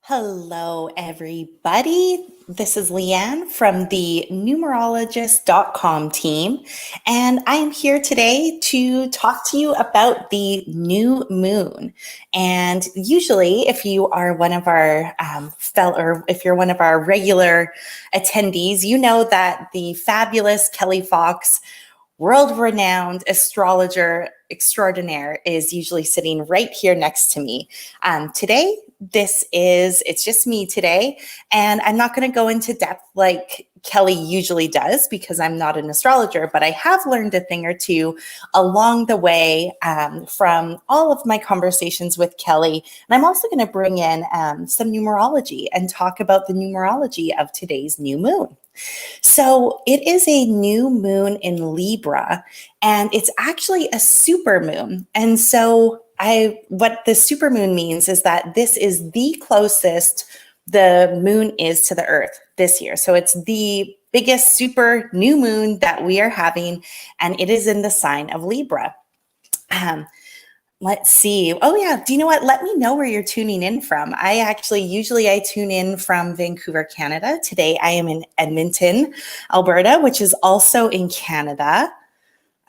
Hello, everybody. This is Leanne from the numerologist.com team, and I am here today to talk to you about the new moon. And usually, if you are one of our if you're one of our regular attendees, you know that the fabulous Kelli Fox, world-renowned astrologer extraordinaire, is usually sitting right here next to me. Today, it's just me today, and I'm not going to go into depth like Kelli usually does because I'm not an astrologer, but I have learned a thing or two along the way from all of my conversations with Kelli. And I'm also going to bring in some numerology and talk about the numerology of today's new moon. So it is a new moon in Libra, and it's actually a super moon. And so what the super moon means is that this is the closest the moon is to the earth this year. So it's the biggest super new moon that we are having, and it is in the sign of Libra. Let's see. Oh yeah. Do you know what? Let me know where you're tuning in from. Usually I tune in from Vancouver, Canada. Today I am in Edmonton, Alberta, which is also in Canada.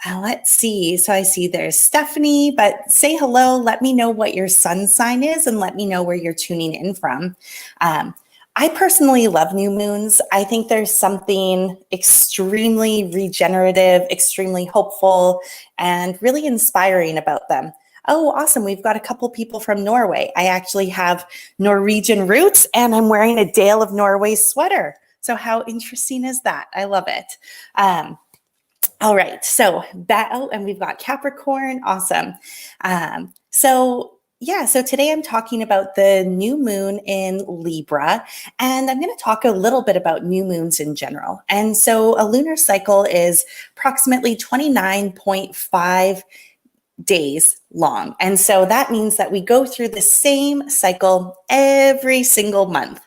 Let's see. So I see there's Stephanie, but say hello. Let me know what your sun sign is and let me know where you're tuning in from. I personally love new moons. I think there's something extremely regenerative, extremely hopeful, and really inspiring about them. Oh, awesome. We've got a couple people from Norway. I actually have Norwegian roots and I'm wearing a Dale of Norway sweater. So how interesting is that? I love it. All right. So and we've got Capricorn. Awesome. So today I'm talking about the new moon in Libra, and I'm going to talk a little bit about new moons in general. And so a lunar cycle is approximately 29.5 days long. And so that means that we go through the same cycle every single month.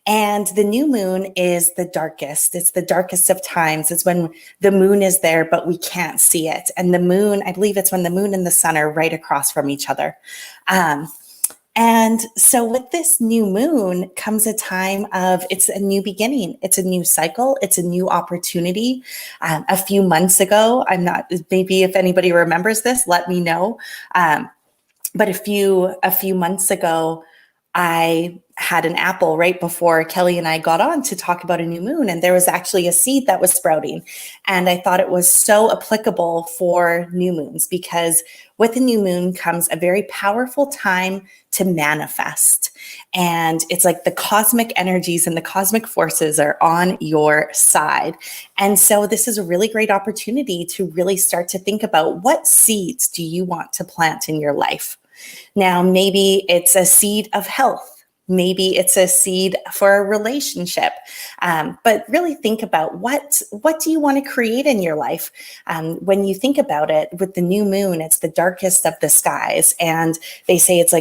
And the new moon is the darkest. It's the darkest of times. It's when the moon is there, but we can't see it. And the moon, I believe it's when the moon and the sun are right across from each other. And so with this new moon comes a time of, it's a new beginning. It's a new cycle. It's a new opportunity. A few months ago, maybe if anybody remembers this, let me know. But a few months ago, I had an apple right before Kelli and I got on to talk about a new moon, and there was actually a seed that was sprouting. And I thought it was so applicable for new moons because with the new moon comes a very powerful time to manifest. And it's like the cosmic energies and the cosmic forces are on your side. And so this is a really great opportunity to really start to think about what seeds do you want to plant in your life. Now, maybe it's a seed of health. Maybe it's a seed for a relationship. But really think about what do you want to create in your life? When you think about it, with the new moon, it's the darkest of the skies. And they say it's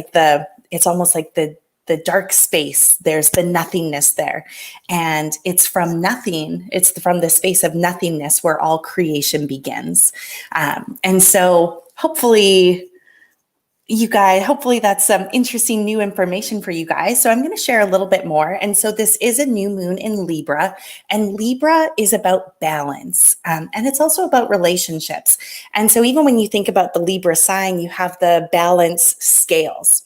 almost like the dark space. There's the nothingness there. And it's from nothing. It's from the space of nothingness where all creation begins. And so hopefully that's some interesting new information for you guys. So I'm going to share a little bit more. And so this is a new moon in Libra, and Libra is about balance. And it's also about relationships. And so even when you think about the Libra sign, you have the balance scales.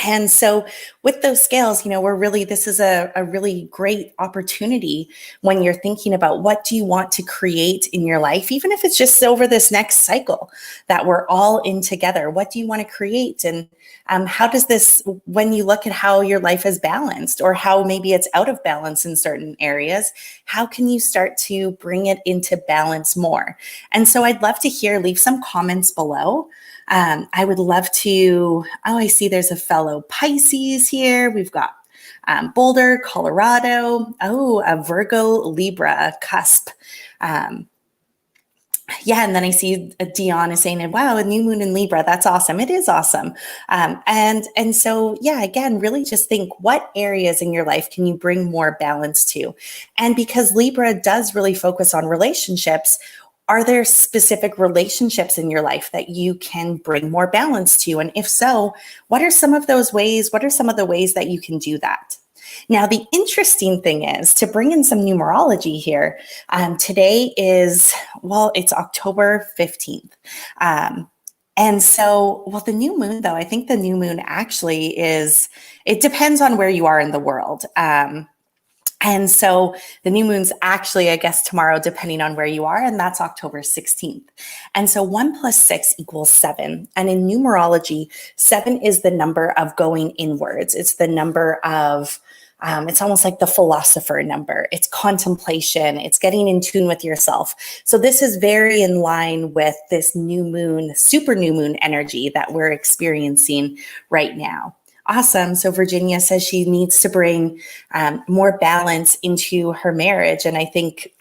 And so with those scales, this is a really great opportunity when you're thinking about what do you want to create in your life, even if it's just over this next cycle that we're all in together. What do you want to create? And how does this, when you look at how your life is balanced or how maybe it's out of balance in certain areas, how can you start to bring it into balance more? And so I'd love to leave some comments below. I would love to, I see there's a fellow Pisces here. We've got Boulder, Colorado. Oh, a Virgo Libra cusp. And then I see Dion is saying, wow, a new moon in Libra. That's awesome. It is awesome. And so, again, really just think what areas in your life can you bring more balance to? And because Libra does really focus on relationships, Are there specific relationships in your life that you can bring more balance to? And if so, what are some of those ways? What are some of the ways that you can do that? Now, the interesting thing is to bring in some numerology here. Today is, well, it's October 15th. And so, well, the new moon, though, I think the new moon actually is, it depends on where you are in the world. And so the new moon's actually, I guess, tomorrow, depending on where you are, and that's October 16th. And so 1 + 6 = 7. And in numerology, 7 is the number of going inwards. It's the number of, it's almost like the philosopher number. It's contemplation. It's getting in tune with yourself. So this is very in line with this new moon, super new moon energy that we're experiencing right now. Awesome. So Virginia says she needs to bring more balance into her marriage. And I think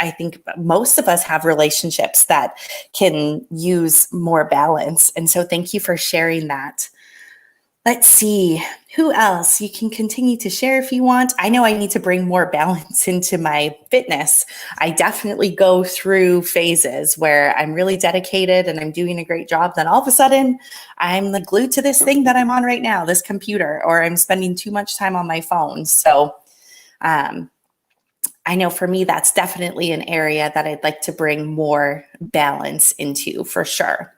most of us have relationships that can use more balance. And so thank you for sharing that. Let's see, who else? You can continue to share if you want. I know I need to bring more balance into my fitness. I definitely go through phases where I'm really dedicated and I'm doing a great job. Then all of a sudden, I'm glued to this thing that I'm on right now, this computer, or I'm spending too much time on my phone. So I know for me, that's definitely an area that I'd like to bring more balance into for sure.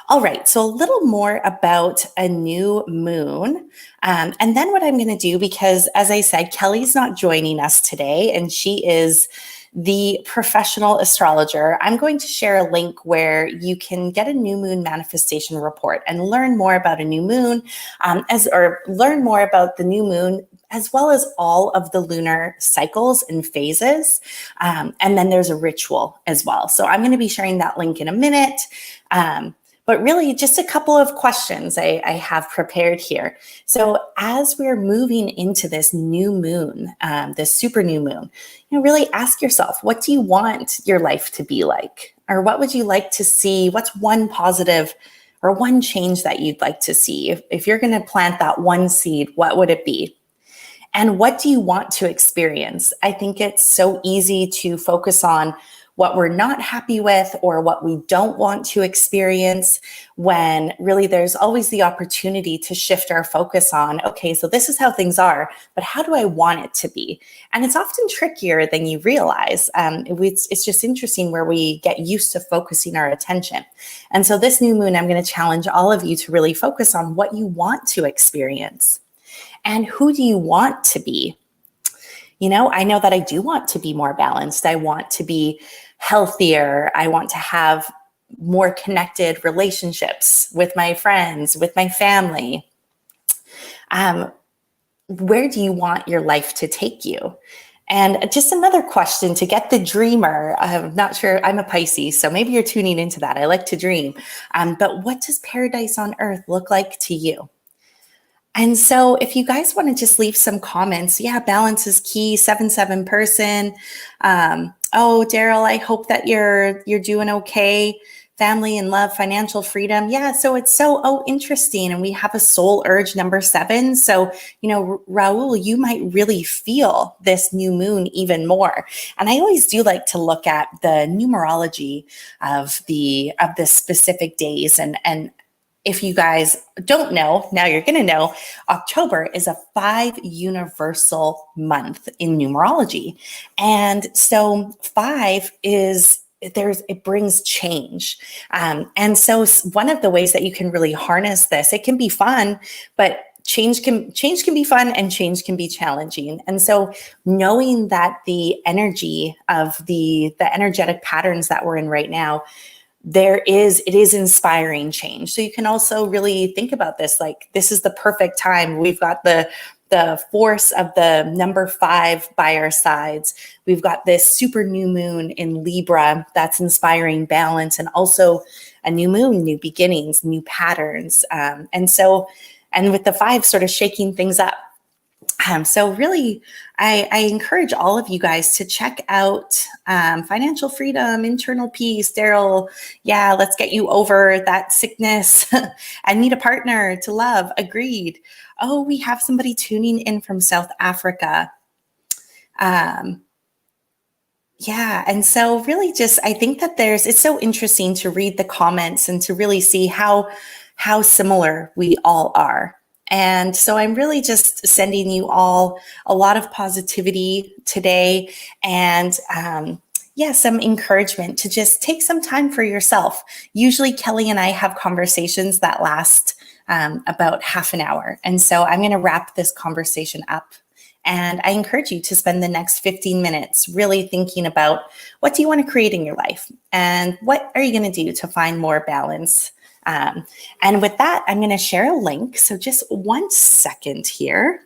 All right, so a little more about a new moon. And then what I'm going to do, because as I said, Kelly's not joining us today, and she is the professional astrologer. I'm going to share a link where you can get a new moon manifestation report and learn more about a new moon, or learn more about the new moon, as well as all of the lunar cycles and phases. And then there's a ritual as well. So I'm going to be sharing that link in a minute. But really just a couple of questions I have prepared here. So as we're moving into this new moon, this super new moon, really ask yourself, what do you want your life to be like? Or what would you like to see? What's one positive or one change that you'd like to see? If you're going to plant that one seed, what would it be? And what do you want to experience? I think it's so easy to focus on what we're not happy with or what we don't want to experience, when really there's always the opportunity to shift our focus on, okay, so this is how things are, but how do I want it to be? And it's often trickier than you realize. It's just interesting where we get used to focusing our attention. And so this new moon, I'm going to challenge all of you to really focus on what you want to experience. And who do you want to be? I know that I do want to be more balanced. I want to be healthier. I want to have more connected relationships with my friends, with my family. Where do you want your life to take you? And just another question to get the dreamer. I'm not sure, I'm a Pisces, so maybe you're tuning into that. I like to dream. But what does paradise on earth look like to you? And so if you guys want to just leave some comments, yeah, balance is key, 7-7 person. Oh, Daryl, I hope that you're doing okay. Family and love, financial freedom. Yeah, so it's so interesting. And we have a soul urge number 7. So, Raul, you might really feel this new moon even more. And I always do like to look at the numerology of the specific days. And if you guys don't know, now you're going to know, October is a 5 universal month in numerology. And so 5 it brings change. And so one of the ways that you can really harness this, it can be fun, but change can be fun and change can be challenging. And so knowing that the energy of the energetic patterns that we're in right now, it is inspiring change. So you can also really think about this, like this is the perfect time. We've got the force of the number 5 by our sides. We've got this super new moon in Libra that's inspiring balance, and also a new moon, new beginnings, new patterns. And with the 5 sort of shaking things up. So really, I encourage all of you guys to check out Financial Freedom, Internal Peace. Daryl, yeah, let's get you over that sickness and meet a partner to love. Agreed. Oh, we have somebody tuning in from South Africa. Yeah. And so really just, I think that it's so interesting to read the comments and to really see how similar we all are. And so I'm really just sending you all a lot of positivity today and, yeah, some encouragement to just take some time for yourself. Usually Kelly and I have conversations that last about half an hour. And so I'm going to wrap this conversation up. And I encourage you to spend the next 15 minutes really thinking about what do you want to create in your life and what are you going to do to find more balance. And with that, I'm going to share a link. So just 1 second here.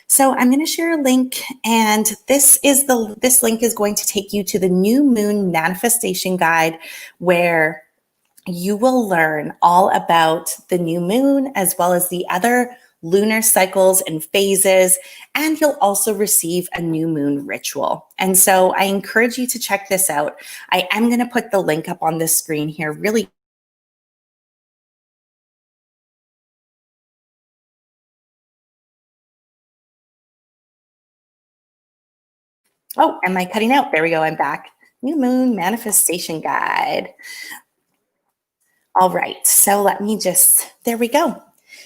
So I'm going to share a link, and this link is going to take you to the New Moon Manifestation Guide, where you will learn all about the new moon as well as the other lunar cycles and phases, and you'll also receive a new moon ritual. And so I encourage you to check this out. I am going to put the link up on the screen here really. Oh, am I cutting out? There we go. I'm back. New Moon Manifestation Guide. All right. So there we go.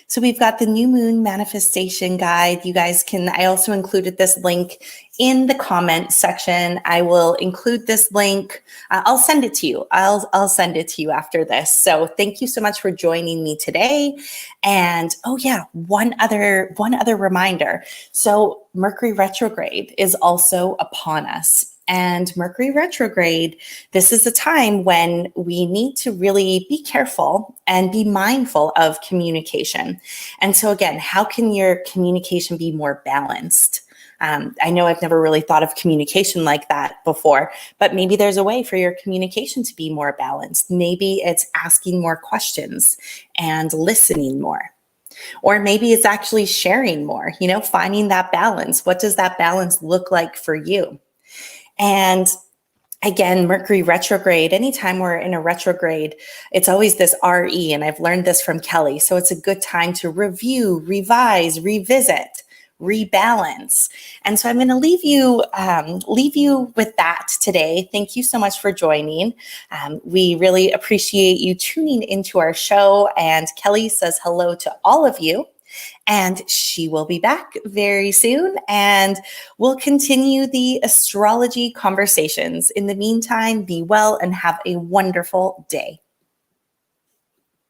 So we've got the New Moon Manifestation Guide. You guys I also included this link in the comment section. I will include this link. I'll send it to you. I'll send it to you after this. So thank you so much for joining me today. And oh yeah, one other reminder. So Mercury Retrograde is also upon us. And Mercury retrograde, this is a time when we need to really be careful and be mindful of communication. And so again, how can your communication be more balanced? I know I've never really thought of communication like that before, but maybe there's a way for your communication to be more balanced. Maybe it's asking more questions and listening more. Or maybe it's actually sharing more, finding that balance. What does that balance look like for you? And again, Mercury retrograde, anytime we're in a retrograde, it's always this RE, and I've learned this from Kelly. So it's a good time to review, revise, revisit, rebalance. And so I'm going to leave you with that today. Thank you so much for joining. We really appreciate you tuning into our show. And Kelly says hello to all of you. And she will be back very soon, and we'll continue the astrology conversations. In the meantime, be well and have a wonderful day.